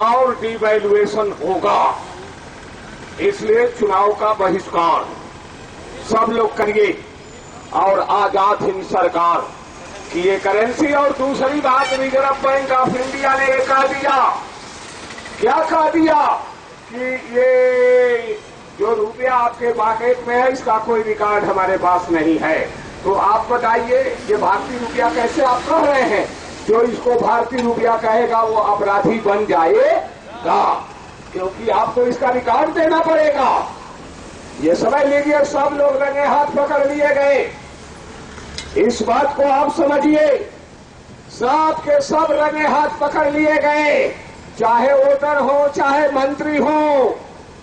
और डिवैल्यूएशन होगा, इसलिए चुनाव का बहिष्कार सब लोग करिए। और आजाद हिंद सरकार की ये करेंसी। और दूसरी बात, रिजर्व बैंक ऑफ इंडिया ने ये कह दिया, क्या कह दिया कि ये जो रुपया आपके पॉकेट में है इसका कोई रिकॉर्ड हमारे पास नहीं है। तो आप बताइए, ये भारतीय रुपया कैसे आप कह रहे हैं? जो इसको भारतीय रुपया कहेगा वो अपराधी बन जाएगा, क्योंकि आपको इसका रिकॉर्ड देना पड़ेगा। ये समझ लीजिए, सब लोग रंगे हाथ पकड़ लिए गए। इस बात को आप समझिए, सब के सब रंगे हाथ पकड़ लिए गए, चाहे वोटर हो, चाहे मंत्री हो,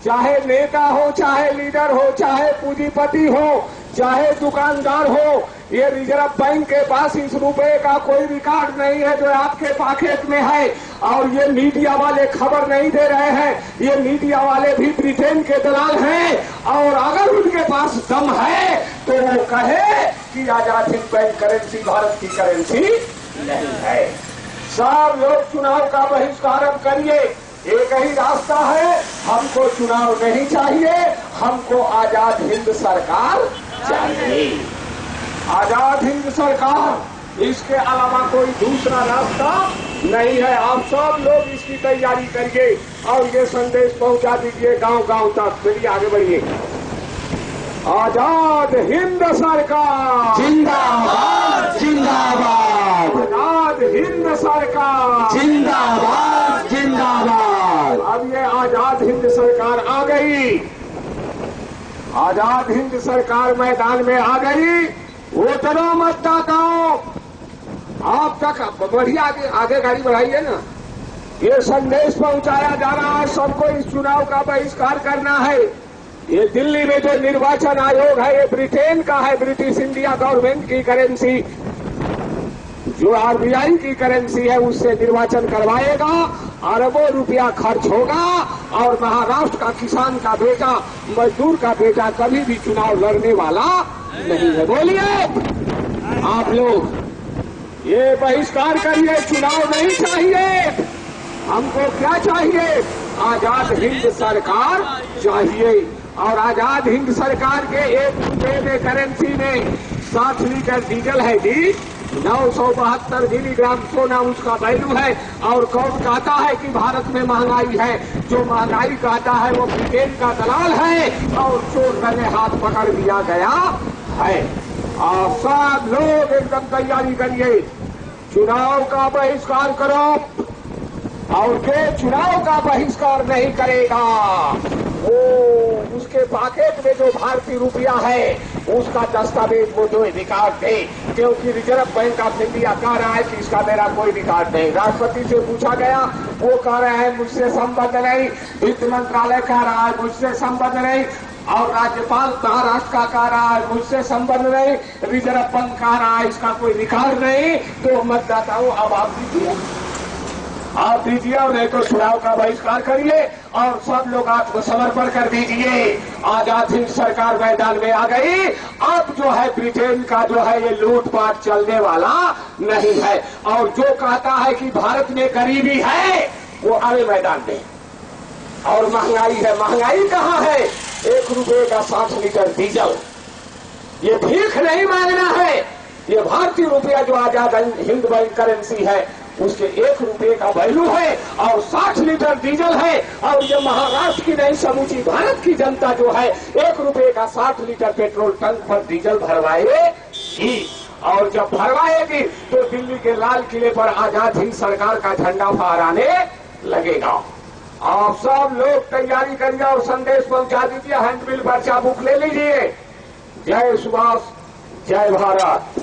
चाहे नेता हो, चाहे लीडर हो, चाहे पूंजीपति हो, चाहे दुकानदार हो। ये रिजर्व बैंक के पास इस रुपए का कोई रिकॉर्ड नहीं है जो आपके पॉकेट में है। और ये मीडिया वाले खबर नहीं दे रहे हैं, ये मीडिया वाले भी ब्रिटेन के दलाल हैं। और अगर उनके पास दम है तो वो कहे कि आजाद हिंद बैंक करेंसी भारत की करेंसी नहीं है। सब लोग चुनाव का बहिष्कार करिए, एक ही रास्ता है, हमको चुनाव नहीं चाहिए, हमको आजाद हिंद सरकार चाहिए। आजाद हिंद सरकार, इसके अलावा कोई दूसरा रास्ता नहीं है। आप सब लोग इसकी तैयारी करिए और ये संदेश पहुंचा दीजिए गांव गांव तक। चलिए आगे बढ़िए। आजाद हिंद सरकार जिंदाबाद जिंदाबाद, आजाद हिंद सरकार जिंदाबाद जिंदाबाद। अब ये आजाद हिंद सरकार आ गई, आजाद हिंद सरकार मैदान में आ गई। वोटरों, मतदाताओं, आप तक बढ़िया आगे गाड़ी बढ़ाइए ना। ये संदेश पहुंचाया जा रहा है सबको, इस चुनाव का बहिष्कार करना है। ये दिल्ली में जो निर्वाचन आयोग है ये ब्रिटेन का है, ब्रिटिश इंडिया गवर्नमेंट की करेंसी, जो आरबीआई की करेंसी है उससे निर्वाचन करवाएगा। अरबों रुपया खर्च होगा और महाराष्ट्र का किसान का बेटा, मजदूर का बेटा कभी भी चुनाव लड़ने वाला नहीं है। बोलिए आप लोग, ये बहिष्कार करिए, चुनाव नहीं चाहिए। हमको क्या चाहिए? आजाद हिंद सरकार चाहिए। और आजाद हिंद सरकार के 1 रुपये में करेंसी में 60 लीटर डीजल है जी, 972 मिलीग्राम सोना उसका वैल्यू है। और कौन कहता है कि भारत में महंगाई है? जो महंगाई कहता है वो ब्रिटेन का दलाल है और चोर रंगे हाथ पकड़ दिया गया है। आप सब लोग एकदम तैयारी करिए, चुनाव का बहिष्कार करो। और जो चुनाव का बहिष्कार नहीं करेगा वो उसके पॉकेट में जो भारतीय रुपया है उसका दस्तावेज वो जो रिकॉर्ड दे, क्योंकि रिजर्व बैंक ऑफ इंडिया कह रहा है कि इसका मेरा कोई रिकॉर्ड नहीं। राष्ट्रपति से पूछा गया, वो कह रहे हैं मुझसे संबंध नहीं। वित्त मंत्रालय कह रहा है मुझसे संबंध नहीं। और राज्यपाल महाराष्ट्र का कह रहा है मुझसे संबंध नहीं। रिजर्व बैंक कह रहा है इसका कोई रिकॉर्ड नहीं। तो मतदाताओं, अब आप दीजिए और नहीं तो चुनाव का बहिष्कार करिए और सब लोग आत्मसमर्पण कर दीजिए। आजाद हिंद सरकार मैदान में आ गई। अब जो है ब्रिटेन का जो है ये लूटपाट चलने वाला नहीं है। और जो कहता है कि भारत में गरीबी है वो आवे मैदान में। और महंगाई है, महंगाई कहाँ है? 1 रुपये का 60 लीटर डीजल, ये भीख नहीं मांगना है। ये भारतीय रुपया जो आजाद हिंद बैंक करेंसी है उसके 1 रुपये का वैल्यू है और 60 लीटर डीजल है। और ये महाराष्ट्र की नहीं, समूची भारत की जनता जो है 1 रुपये का 60 लीटर पेट्रोल टंक पर डीजल भरवाएगी। और जब भरवाएगी तो दिल्ली के लाल किले पर आजाद हिंद सरकार का झंडा फहराने लगेगा। आप सब लोग तैयारी करिए और संदेश पहुंचा दीजिए। हैंडबिल पर्चा बुक ले लीजिए। जय सुभाष, जय भारत।